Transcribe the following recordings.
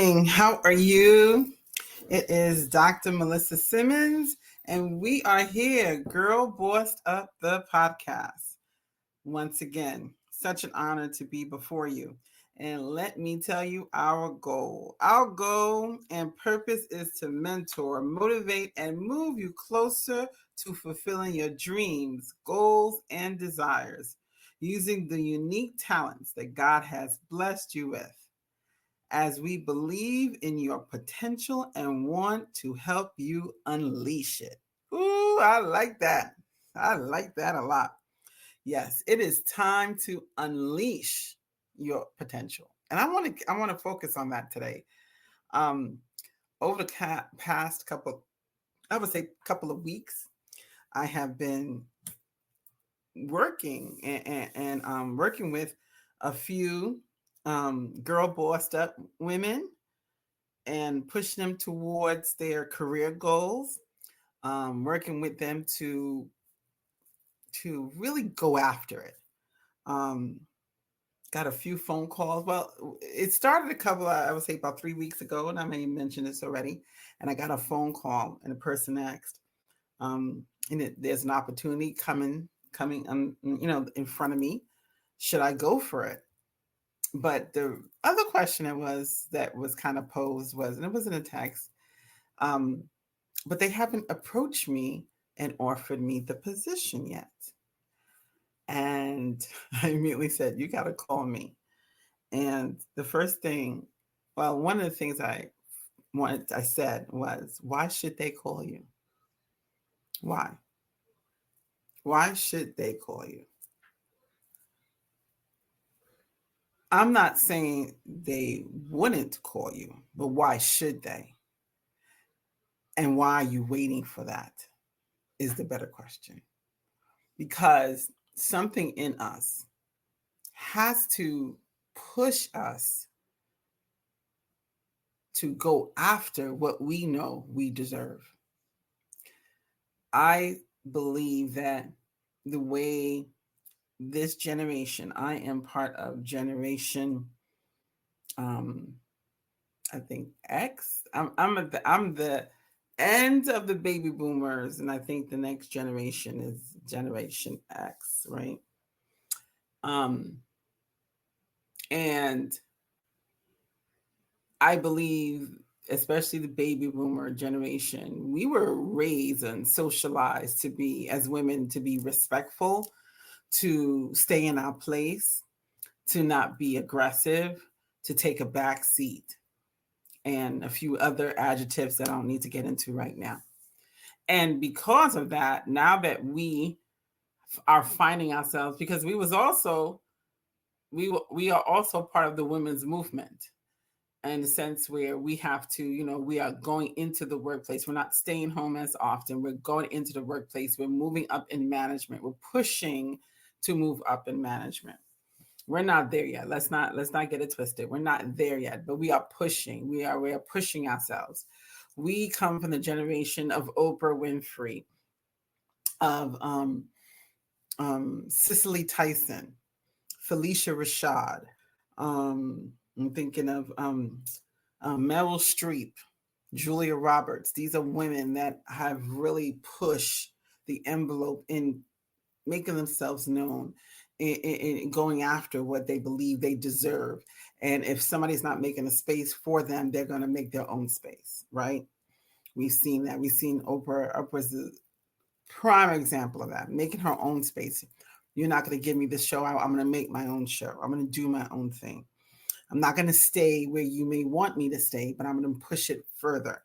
morning. How are you? It is Dr. Melissa Simmons, and we are here, Girl Bossed Up the podcast. Once again, such an honor to be before you. And let me tell you our goal. Our goal and purpose is to mentor, motivate, and move you closer to fulfilling your dreams, goals, and desires using the unique talents that God has blessed you with, as we believe in your potential and want to help you unleash it. Ooh, I like that. I like that a lot. Yes, it is time to unleash your potential. And I want to focus on that today. Um Over the past couple of weeks, I have been working and working with a few girl bossed up women and pushing them towards their career goals, working with them to really go after it. Um, got a few phone calls. Well, it started I would say about 3 weeks ago, and I may mention this already. And I got a phone call, and a person asked, there's an opportunity coming, in front of me. Should I go for it? But the other question that was kind of posed was, and it was in a text, um, but they haven't approached me and offered me the position yet. And I immediately said, you got to call me. And the first thing, well, one of the things I said was, why should they call you? Why? Why should they call you? I'm not saying they wouldn't call you, but why should they? And why are you waiting for that is the better question. Because something in us has to push us to go after what we know we deserve. I believe that the way this generation, I am part of generation, I think X. I'm the end of the baby boomers, and I think the next generation is Generation X, right? And I believe, especially the baby boomer generation, we were raised and socialized to be, as women, to be respectful, to stay in our place, to not be aggressive, to take a back seat, and a few other adjectives that I don't need to get into right now. And because of that, now that we are finding ourselves, because we are also part of the women's movement, in the sense where we have to, we are going into the workplace. We're not staying home as often. We're going into the workplace. We're moving up in management. We're pushing to move up in management. We're not there yet. Let's not get it twisted. We're not there yet, but we are pushing. We are pushing ourselves. We come from the generation of Oprah Winfrey, of Cicely Tyson, Felicia Rashad. I'm thinking of Meryl Streep, Julia Roberts. These are women that have really pushed the envelope in making themselves known, in going after what they believe they deserve. And if somebody's not making a space for them, they're going to make their own space, right? We've seen that. We've seen Oprah. Oprah's the prime example of that, making her own space. You're not going to give me this show. I'm going to make my own show. I'm going to do my own thing. I'm not going to stay where you may want me to stay, but I'm going to push it further.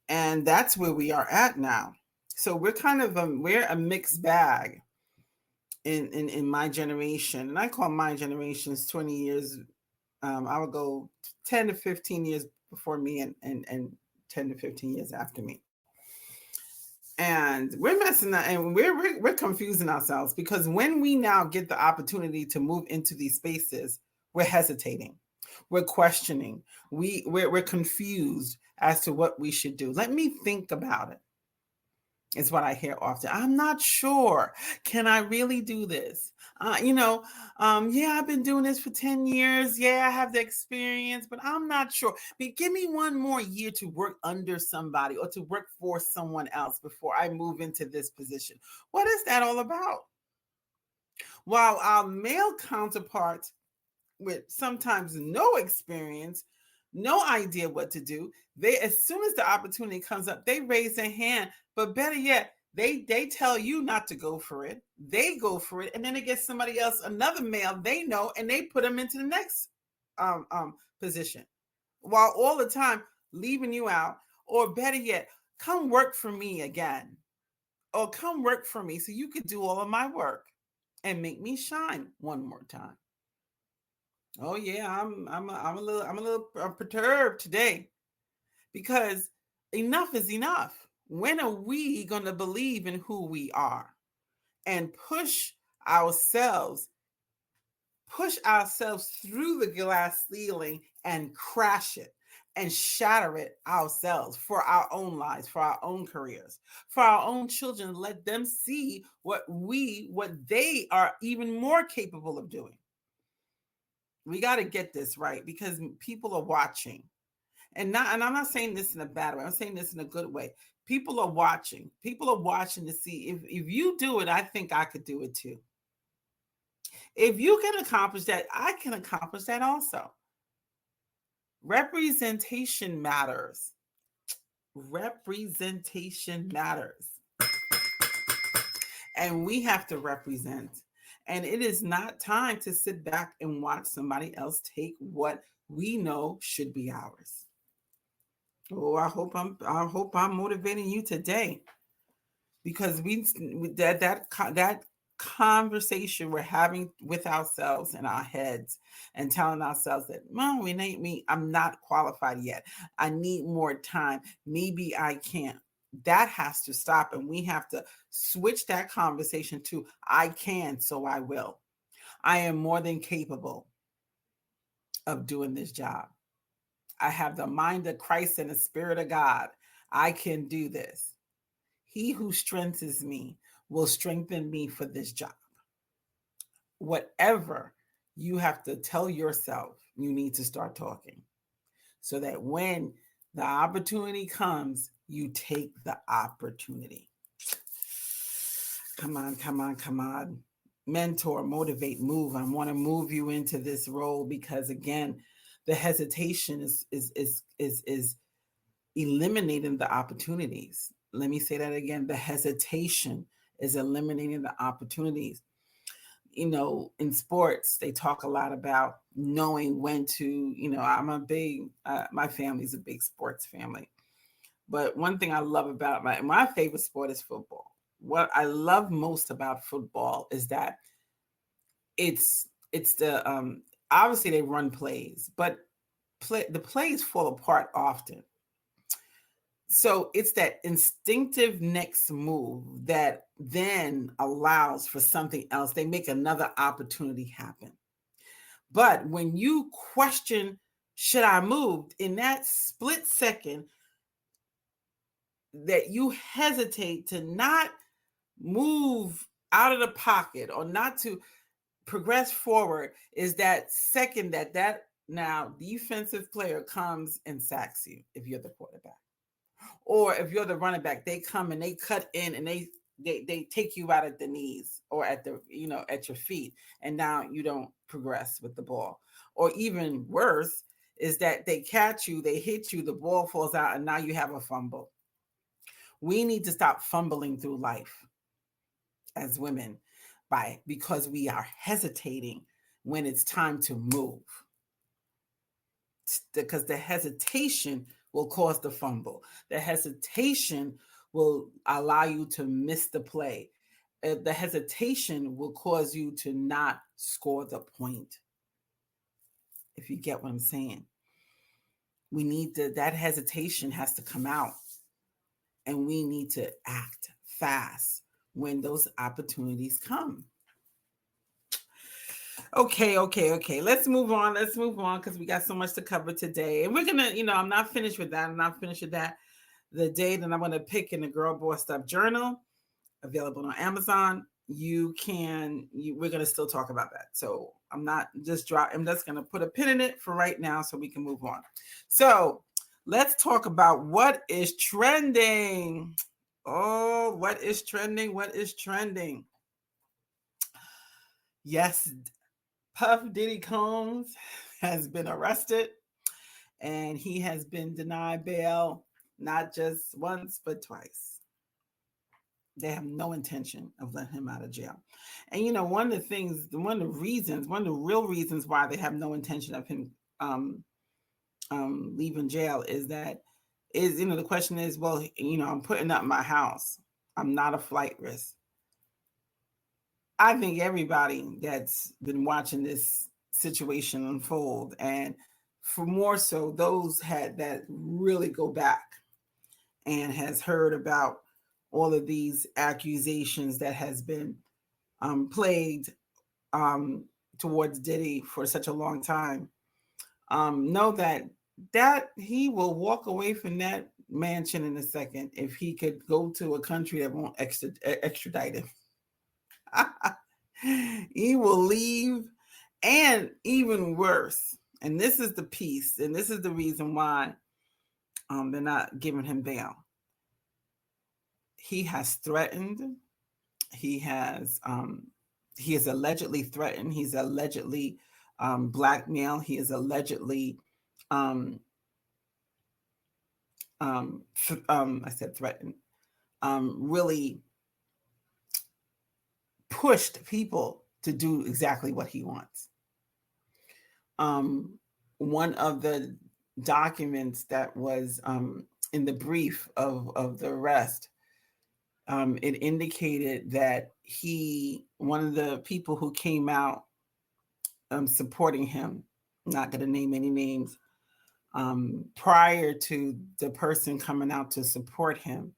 And that's where we are at now. So we're kind of we're a mixed bag in my generation. And I call my generations 20 years. I would go 10 to 15 years before me and 10 to 15 years after me. And we're messing up, and we're confusing ourselves, because when we now get the opportunity to move into these spaces, we're hesitating. We're questioning. We're confused as to what we should do. Let me think about it. It's what I hear often. I'm not sure. Can I really do this? Yeah, I've been doing this for 10 years. Yeah, I have the experience, but I'm not sure. But give me one more year to work under somebody or to work for someone else before I move into this position. What is that all about? While our male counterparts with sometimes no experience, no idea what to do, they as soon as the opportunity comes up, they raise their hand. But better yet, they tell you not to go for it. They go for it, and then it gets somebody else, another male they know, and they put them into the next position, while all the time leaving you out. Or better yet, come work for me again, or come work for me so you could do all of my work and make me shine one more time. Oh yeah, I'm a little perturbed today because enough is enough. When are we going to believe in who we are and ourselves push ourselves through the glass ceiling and crash it and shatter it ourselves for our own lives, for our own careers, for our own children? Let them see what they are even more capable of doing. We got to get this right because people are watching. And I'm not saying this in a bad way. I'm saying this in a good way. People are watching. People are watching to see if you do it, I think I could do it too. If you can accomplish that, I can accomplish that also. Representation matters. Representation matters. And we have to represent. And it is not time to sit back and watch somebody else take what we know should be ours. Oh, I hope I'm motivating you today, because that conversation we're having with ourselves in our heads and telling ourselves that, well, we need me, I'm not qualified yet. I need more time. Maybe I can't. That has to stop, and we have to switch that conversation to I can, so I will. I am more than capable of doing this job. I have the mind of Christ and the spirit of God. I can do this. He who strengthens me will strengthen me for this job. Whatever you have to tell yourself, you need to start talking so that when the opportunity comes, you take the opportunity. Come on, come on, come on. Mentor, motivate, move. I want to move you into this role because, again, the hesitation is eliminating the opportunities. Let me say that again. The hesitation is eliminating the opportunities. In sports, they talk a lot about knowing when to, my family's a big sports family. But one thing I love about my favorite sport is football. What I love most about football is that it's the obviously they run plays, but the plays fall apart often. So it's that instinctive next move that then allows for something else. They make another opportunity happen. But when you question, should I move, in that split second that you hesitate to not move out of the pocket or not to progress forward, is that second that now defensive player comes and sacks you if you're the quarterback. Or if you're the running back, they come and they cut in and they take you out at the knees or at at your feet, and now you don't progress with the ball. Or even worse is that they catch you, they hit you, the ball falls out, and now you have a fumble. We need to stop fumbling through life as women because we are hesitating when it's time to move. Because the hesitation will cause the fumble. The hesitation will allow you to miss the play. The hesitation will cause you to not score the point. If you get what I'm saying. We need that hesitation has to come out, and we need to act fast when those opportunities come. Okay. Let's move on because we got so much to cover today. And we're going to, I'm not finished with that. the day that I'm going to pick in the Girl Boss Stuff Journal, available on Amazon. We're going to still talk about that. So I'm just going to put a pin in it for right now so we can move on. So let's talk about what is trending. Oh, what is trending? What is trending? Yes, Puff Diddy Combs has been arrested, and he has been denied bail, not just once, but twice. They have no intention of letting him out of jail. And one of the real reasons why they have no intention of him leaving jail is the question is, well, I'm putting up my house. I'm not a flight risk. I think everybody that's been watching this situation unfold, and for more so those that really go back and has heard about all of these accusations that has been played towards Diddy for such a long time, know that he will walk away from that mansion in a second if he could go to a country that won't extradite him. He will leave, and even worse. And this is the piece, and this is the reason why they're not giving him bail. He has threatened. He has allegedly threatened. He's allegedly blackmailed. He is allegedly I said threatened. Really pushed people to do exactly what he wants. One of the documents that was in the brief of the arrest, it indicated that one of the people who came out supporting him, not going to name any names, prior to the person coming out to support him,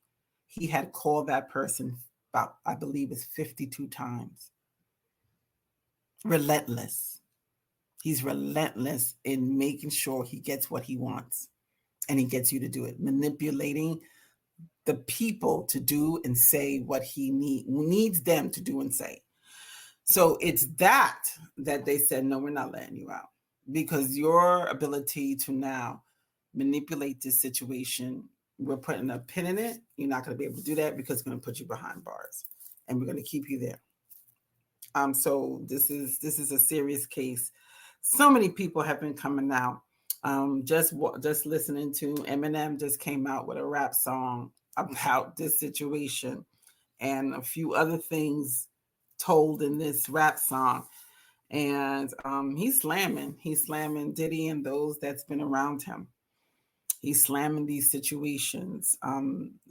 he had called that person about, I believe it's 52 times. Relentless. He's relentless in making sure he gets what he wants, and he gets you to do it, manipulating the people to do and say what he needs them to do and say. So it's that they said, no, we're not letting you out, because your ability to now manipulate this situation, we're putting a pin in it. You're not going to be able to do that because it's going to put you behind bars, and we're going to keep you there. So this is a serious case. So many people have been coming out. Just listening to Eminem just came out with a rap song about this situation, and a few other things told in this rap song. And he's slamming Diddy and those that's been around him. He's slamming these situations.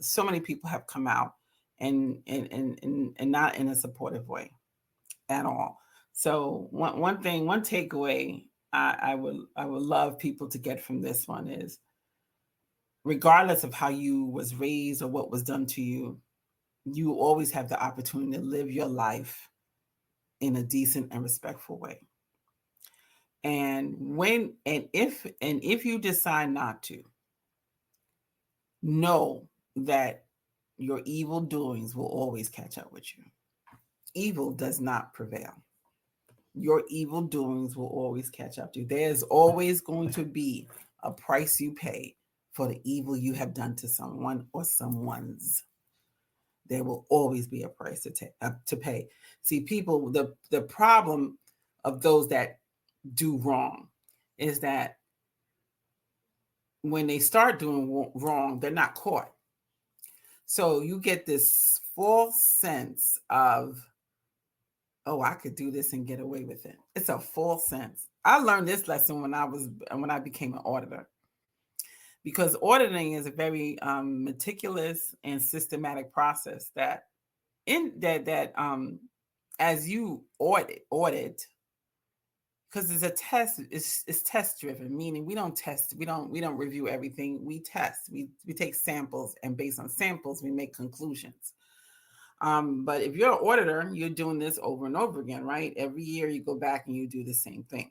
So many people have come out and not in a supportive way at all. So one takeaway I would love people to get from this one is, regardless of how you was raised or what was done to you, you always have the opportunity to live your life in a decent and respectful way. And if you decide not to, know that your evil doings will always catch up with you. Evil does not prevail. Your evil doings will always catch up to you. There's always going to be a price you pay for the evil you have done to someone or someone's. There will always be a price to pay. See, people, the problem of those that do wrong is that when they start doing wrong, they're not caught. So you get this false sense of, oh, I could do this and get away with it. It's a false sense. I learned this lesson when I became an auditor, because auditing is a very meticulous and systematic process that as you audit, because it's a test, it's test driven, meaning we don't test, we don't review everything, we test, we take samples, and based on samples we make conclusions. But if you're an auditor, you're doing this over and over again, right? Every year you go back and you do the same thing.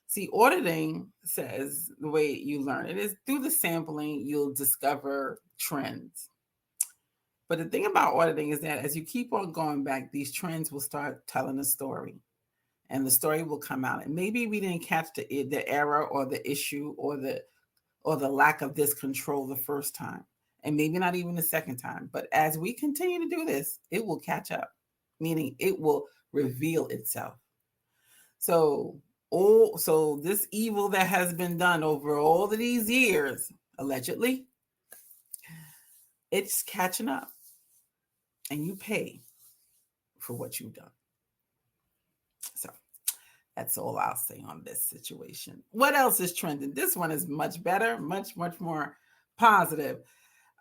See, auditing says the way you learn it is through the sampling, you'll discover trends. But the thing about auditing is that as you keep on going back, these trends will start telling a story, and the story will come out. And maybe we didn't catch the error or the issue or the lack of this control the first time, and maybe not even the second time. But as we continue to do this, it will catch up, meaning it will reveal itself. So, so this evil that has been done over all of these years, allegedly, it's catching up, and you pay for what you've done. So that's all I'll say on this situation. What else is trending? This one is much better, much more positive.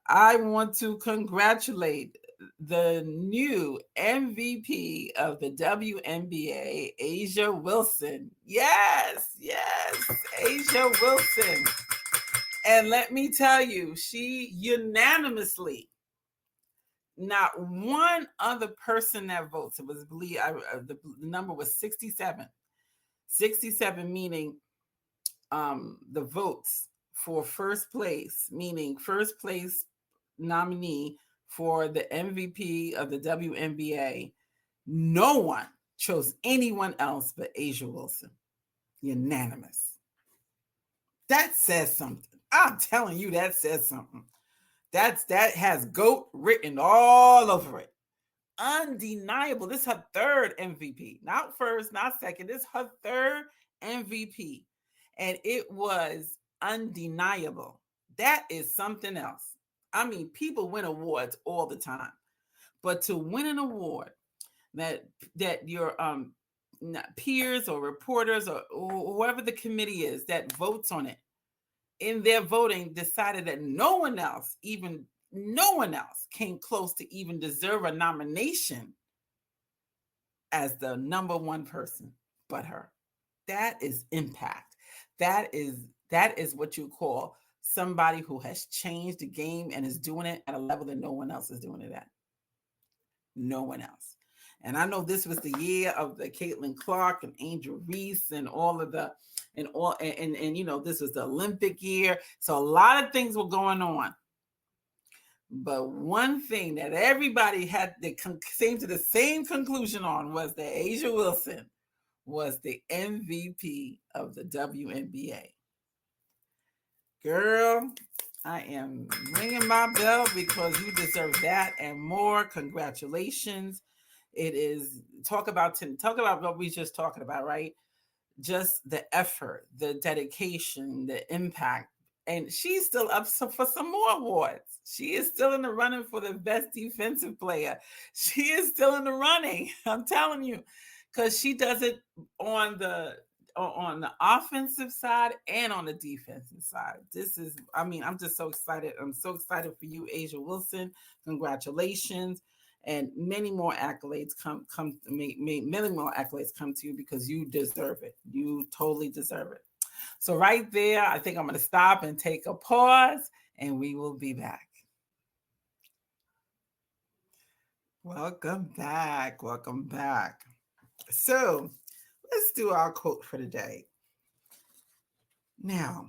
I want to congratulate the new MVP of the WNBA, Asia Wilson. Yes, Asia Wilson. And let me tell you, she unanimously, not one other person that votes, it was the number was 67. 67 meaning the votes for first place, meaning first place nominee for the MVP of the WNBA. No one chose anyone else but Asia Wilson. Unanimous. That says something. I'm telling you, that says something. That has GOAT written all over it. Undeniable. This is her third MVP. Not first, not second. This is her third MVP. And it was undeniable. That is something else. I mean, people win awards all the time. But to win an award that your peers or reporters or whoever the committee is that votes on it, in their voting decided that no one else came close to even deserve a nomination as the number one person but her. That is impact. That is what you call somebody who has changed the game and is doing it at a level that no one else is doing it at. No one else. And I know this was the year of the Caitlin Clark and Angel Reese and all of the and you know, this was the Olympic year. So a lot of things were going on. But one thing that everybody had came to the same conclusion on was that Asia Wilson was the MVP of the WNBA. Girl, I am ringing my bell because you deserve that and more. Congratulations. It is talk about what we just talking about, right? Just the effort, the dedication, the impact. And she's still up for some more awards. She is still in the running for the best defensive player. She is still in the running. I'm telling you, because she does it on the offensive side and on the defensive side. I'm just so excited. I'm so excited for you, Asia Wilson. Congratulations. And many more accolades many more accolades come to you because you deserve it. You totally deserve it. So right there, I think I'm going to stop and take a pause, and we will be back. Welcome back. Welcome back. So let's do our quote for today. Now,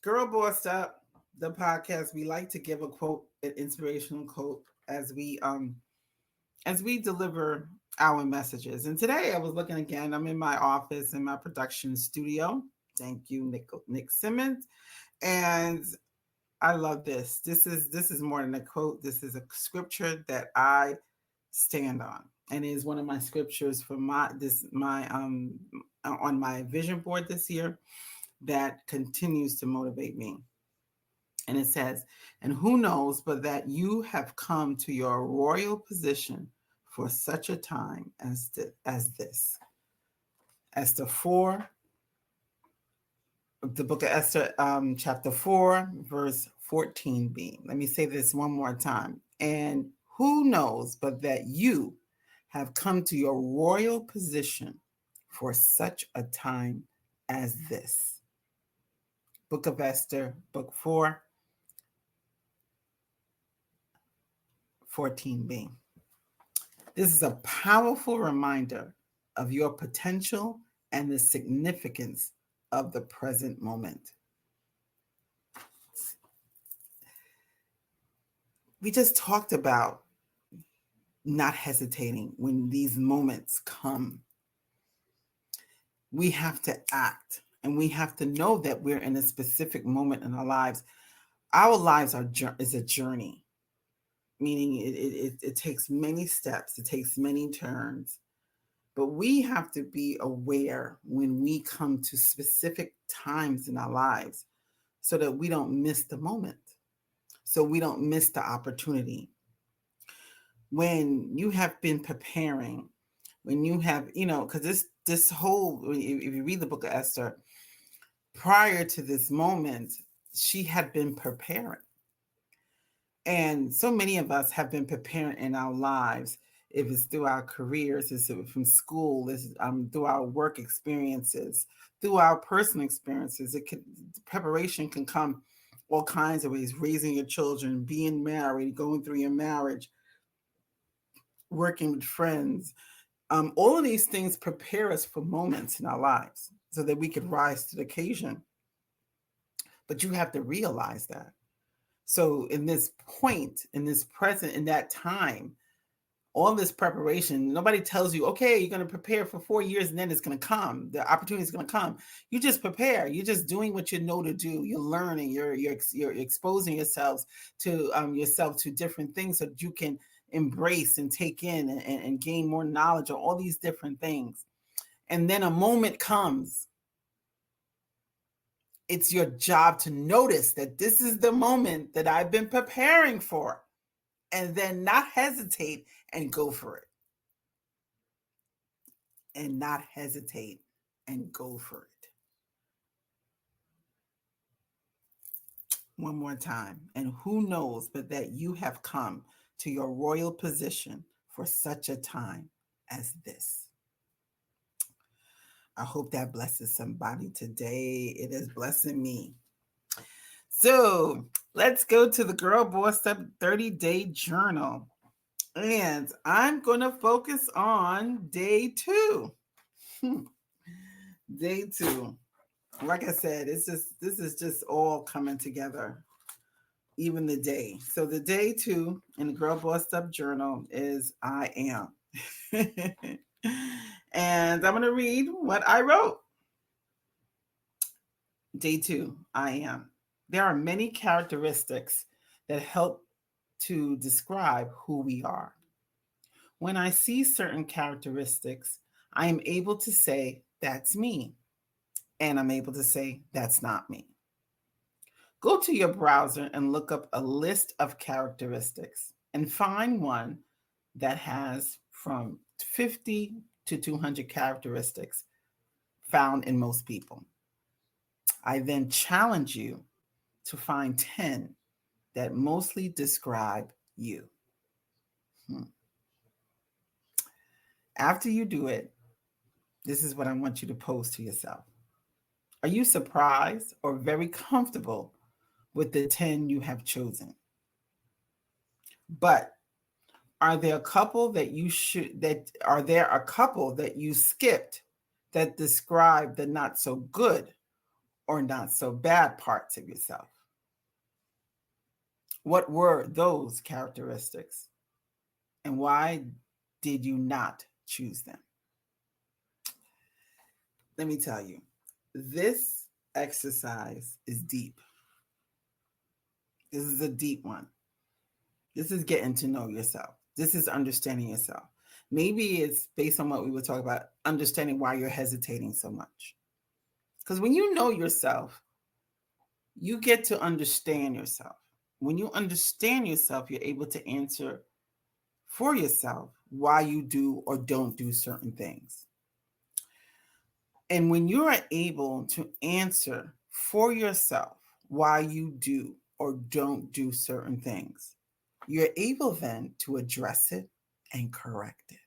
Girl Bossed Up, the podcast, we like to give a quote, an inspirational quote as we deliver our messages. And today I was looking again. I'm in my office in my production studio. Thank you, Nick Simmons. And I love this. This is more than a quote. This is a scripture that I stand on, and it is one of my scriptures for on my vision board this year that continues to motivate me. And it says, "And who knows but that you have come to your royal position for such a time as this." Esther 4, the book of Esther, chapter 4, verse 14b. Let me say this one more time. "And who knows but that you have come to your royal position for such a time as this." Book of Esther, book 4, 14b. This is a powerful reminder of your potential and the significance of the present moment. We just talked about not hesitating when these moments come. We have to act, and we have to know that we're in a specific moment in our lives. Our lives is a journey, meaning it takes many steps, it takes many turns. But we have to be aware when we come to specific times in our lives so that we don't miss the moment, so we don't miss the opportunity. When you have been preparing, when you have, because this whole, if you read the book of Esther, prior to this moment, she had been preparing. And so many of us have been preparing in our lives. If it's through our careers, it's from school, it's through our work experiences, through our personal experiences. Preparation can come all kinds of ways: raising your children, being married, going through your marriage, working with friends. All of these things prepare us for moments in our lives so that we could rise to the occasion. But you have to realize that. So in this point, in this present, in that time, all this preparation, nobody tells you, okay, you're going to prepare for 4 years and then it's going to come. The opportunity is going to come. You just prepare. You're just doing what you know to do. You're learning. You're exposing yourself to different things so that you can embrace and take in and gain more knowledge of all these different things. And then a moment comes. It's your job to notice that this is the moment that I've been preparing for, and then not hesitate and go for it. And not hesitate and go for it. One more time. And who knows but that you have come to your royal position for such a time as this. I hope that blesses somebody today. It is blessing me. So let's go to the Girl Boss Up 30-Day Journal. And I'm going to focus on day 2. Day 2. Like I said, this is just all coming together, even the day. So the day 2 in the Girl Boss Up Journal is I am. And I'm going to read what I wrote. Day 2, I am. There are many characteristics that help to describe who we are. When I see certain characteristics, I am able to say, that's me. And I'm able to say, that's not me. Go to your browser and look up a list of characteristics and find one that has from 50 to 200 characteristics found in most people. I then challenge you to find 10 that mostly describe you. After you do it, this is what I want you to pose to yourself. Are you surprised or very comfortable with the 10 you have chosen? But are there a couple that you skipped that describe the not so good or not so bad parts of yourself? What were those characteristics? And why did you not choose them? Let me tell you, this exercise is deep. This is a deep one. This is getting to know yourself. This is understanding yourself. Maybe it's based on what we were talking about, understanding why you're hesitating so much. Because when you know yourself, you get to understand yourself. When you understand yourself, you're able to answer for yourself why you do or don't do certain things. And when you are able to answer for yourself why you do or don't do certain things, you're able then to address it and correct it.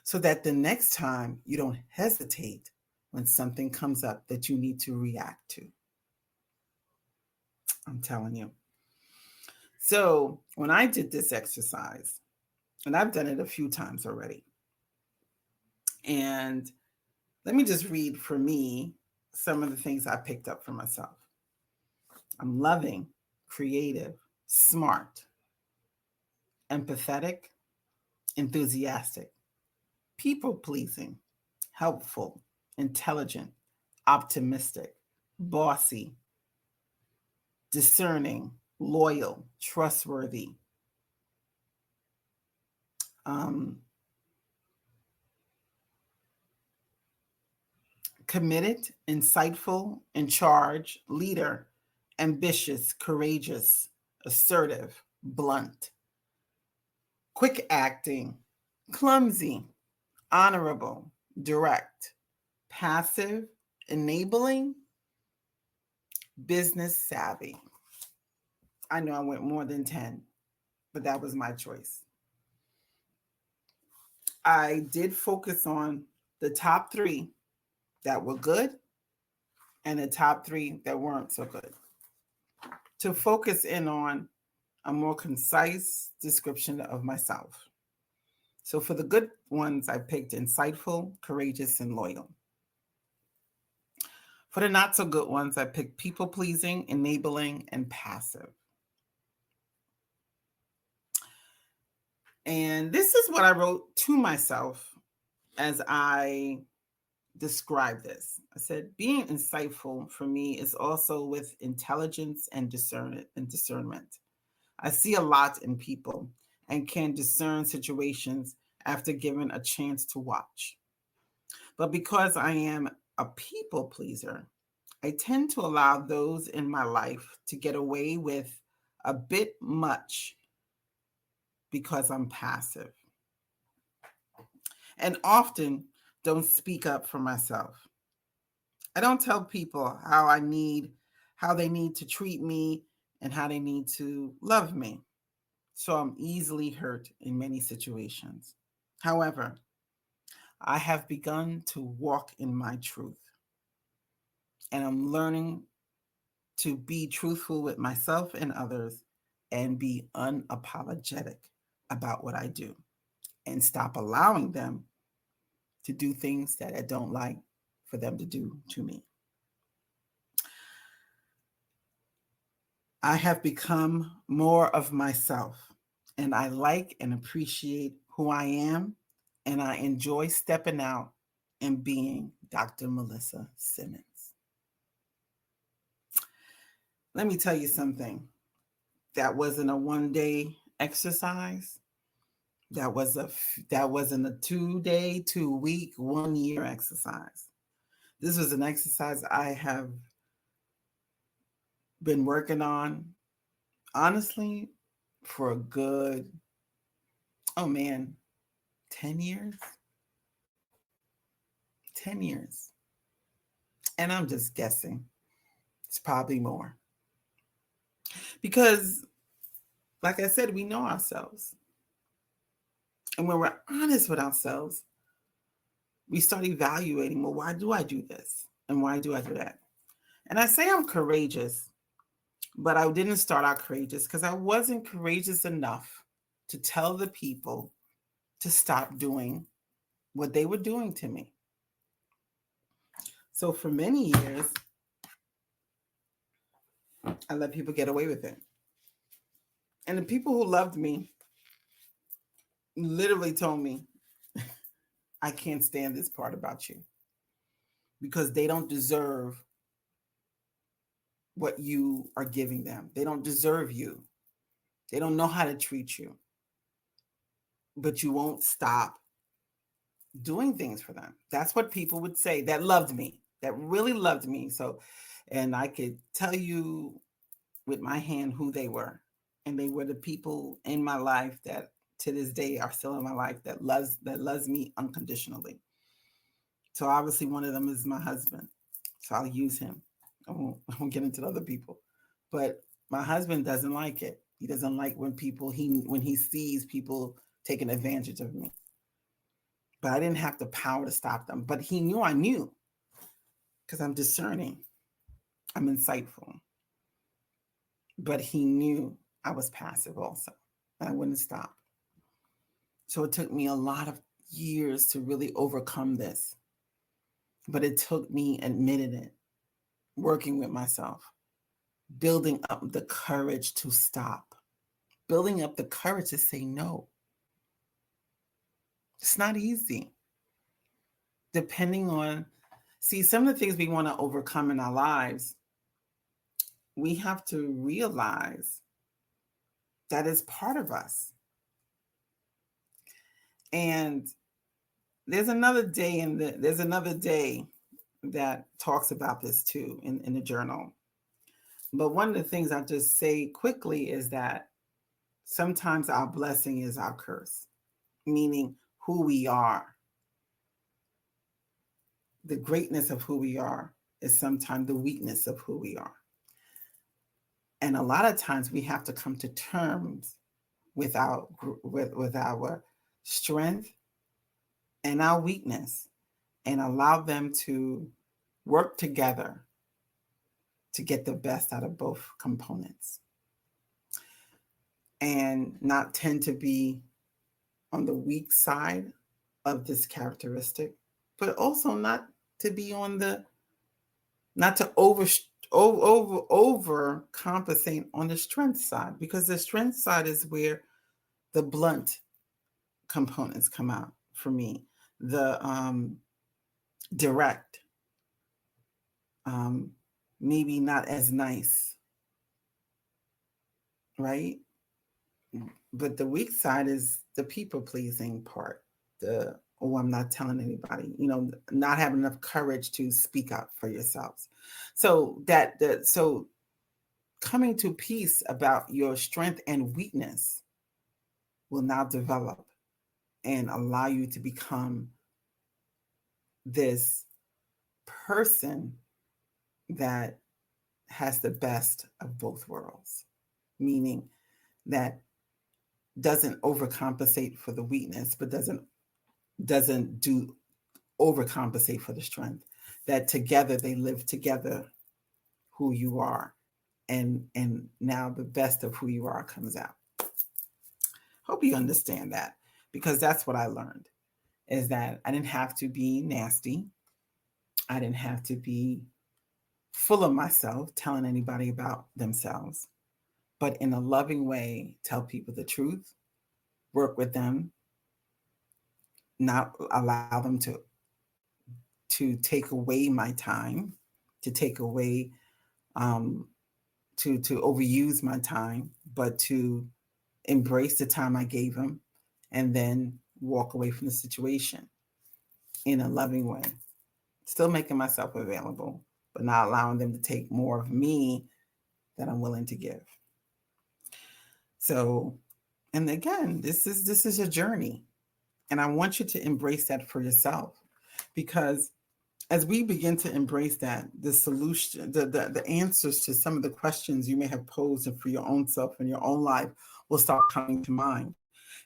So that the next time you don't hesitate when something comes up that you need to react to. I'm telling you. So when I did this exercise, and I've done it a few times already, and Let me just read for me some of the things I picked up for myself. I'm loving, creative, smart, empathetic, enthusiastic, people pleasing, helpful, intelligent, optimistic, bossy, discerning, loyal, trustworthy, um, committed, insightful, in charge, leader, ambitious, courageous, assertive, blunt, quick acting, clumsy, honorable, direct, passive, enabling, business savvy. I know I went more than 10, but that was my choice. I did focus on the top 3 that were good and the top 3 that weren't so good, to focus in on a more concise description of myself. So for the good ones, I picked insightful, courageous, and loyal. For the not so good ones, I picked people pleasing, enabling, and passive. And this is what I wrote to myself as I describe this. I said, being insightful for me is also with intelligence and discernment. I see a lot in people and can discern situations after given a chance to watch. But because I am a people pleaser, I tend to allow those in my life to get away with a bit much because I'm passive and often don't speak up for myself. I don't tell people how they need to treat me and how they need to love me. So I'm easily hurt in many situations. However, I have begun to walk in my truth, and I'm learning to be truthful with myself and others and be unapologetic about what I do and stop allowing them to do things that I don't like for them to do to me. I have become more of myself, and I like and appreciate who I am, and I enjoy stepping out and being Dr. Melissa Simmons. Let me tell you something. That wasn't a one-day exercise. That wasn't a 2-day, 2-week, 1-year exercise. This was an exercise I have been working on, honestly, for a good, 10 years. 10 years. And I'm just guessing. It's probably more. Because, like I said, we know ourselves. And when we're honest with ourselves, we start evaluating, well, why do I do this? And why do I do that? And I say I'm courageous, but I didn't start out courageous because I wasn't courageous enough to tell the people to stop doing what they were doing to me. So for many years, I let people get away with it. And the people who loved me literally told me, I can't stand this part about you because they don't deserve what you are giving them. They don't deserve you. They don't know how to treat you. But you won't stop doing things for them. That's what people would say that loved me, that really loved me. So, and I could tell you with my hand who they were. And they were the people in my life that to this day are still in my life that loves me unconditionally. So obviously one of them is my husband. So I'll use him. I won't get into the other people. But my husband doesn't like it. He doesn't like when he sees people taking advantage of me. But I didn't have the power to stop them. But he knew I knew because I'm discerning. I'm insightful. But he knew I was passive also. And I wouldn't stop. So it took me a lot of years to really overcome this. But it took me admitting it, working with myself, building up the courage to stop, building up the courage to say no. It's not easy. Depending on, see, some of the things we want to overcome in our lives, we have to realize that is part of us. And there's another day that talks about this too in the journal. But one of the things I'll just say quickly is that sometimes our blessing is our curse, meaning who we are. The greatness of who we are is sometimes the weakness of who we are. And a lot of times we have to come to terms with our strength and our weakness and allow them to work together to get the best out of both components and not tend to be on the weak side of this characteristic, but also not to be on the, not to over compensate on the strength side, because the strength side is where the blunt components come out for me. The direct, maybe not as nice, right? But the weak side is the people pleasing part. The, oh, I'm not telling anybody, not having enough courage to speak up for yourselves. So so coming to peace about your strength and weakness will now develop and allow you to become this person that has the best of both worlds, meaning that doesn't overcompensate for the weakness, but doesn't do overcompensate for the strength. That together they live together who you are, and now the best of who you are comes out. Hope you understand that, because that's what I learned, is that I didn't have to be nasty. I didn't have to be full of myself, telling anybody about themselves, but in a loving way, tell people the truth, work with them, not allow them to take away my time, to take away, to overuse my time, but to embrace the time I gave them, and then walk away from the situation in a loving way. Still making myself available, but not allowing them to take more of me than I'm willing to give. So, and again, this is a journey. And I want you to embrace that for yourself, because as we begin to embrace that, the solution, the answers to some of the questions you may have posed for your own self and your own life will start coming to mind.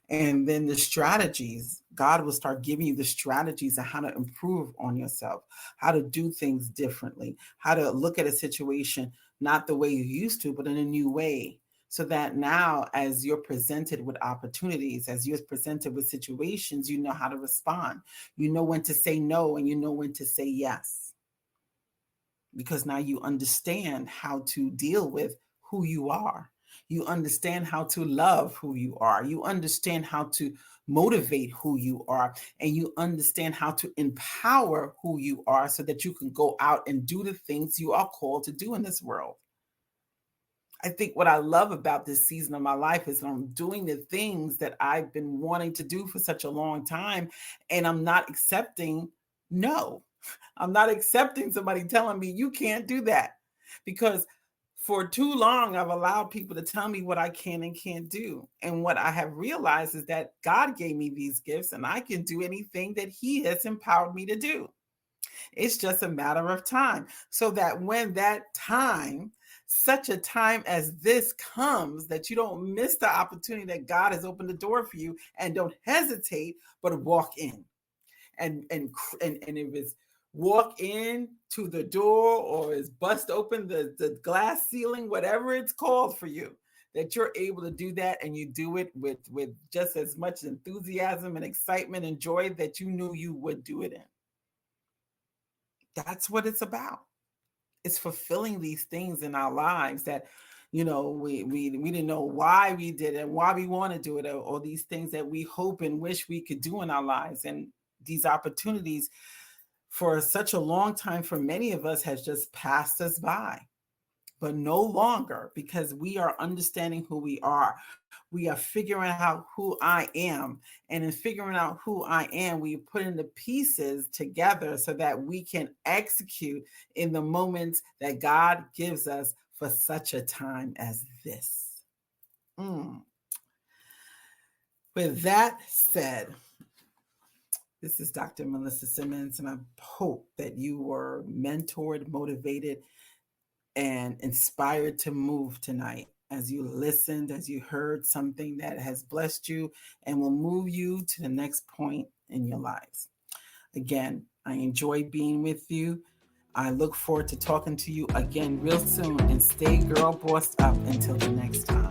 And then the strategies, God will start giving you the strategies of how to improve on yourself, how to do things differently, how to look at a situation not the way you used to, but in a new way. So that now, as you're presented with opportunities, as you're presented with situations, you know how to respond. You know when to say no, and you know when to say yes. Because now you understand how to deal with who you are. You understand how to love who you are. You understand how to motivate who you are. And you understand how to empower who you are so that you can go out and do the things you are called to do in this world. I think what I love about this season of my life is I'm doing the things that I've been wanting to do for such a long time. And I'm not accepting no. I'm not accepting somebody telling me you can't do that, because for too long I've allowed people to tell me what I can and can't do. And what I have realized is that God gave me these gifts and I can do anything that He has empowered me to do. It's just a matter of time. So that when that time, such a time as this comes, that you don't miss the opportunity that God has opened the door for you, and don't hesitate, but walk in. And if it's walk in to the door, or is bust open the glass ceiling, whatever it's called for you, that you're able to do that, and you do it with just as much enthusiasm and excitement and joy that you knew you would do it in. That's what it's about. It's fulfilling these things in our lives that, we didn't know why we did it, why we want to do it, or these things that we hope and wish we could do in our lives. And these opportunities for such a long time for many of us has just passed us by, but no longer, because we are understanding who we are. We are figuring out who I am. And in figuring out who I am, we put in the pieces together so that we can execute in the moments that God gives us for such a time as this. With that said, this is Dr. Melissa Simmons, and I hope that you were mentored, motivated, and inspired to move tonight as you listened, as you heard something that has blessed you and will move you to the next point in your lives. Again, I enjoy being with you. I look forward to talking to you again real soon, and stay girl bossed up until the next time.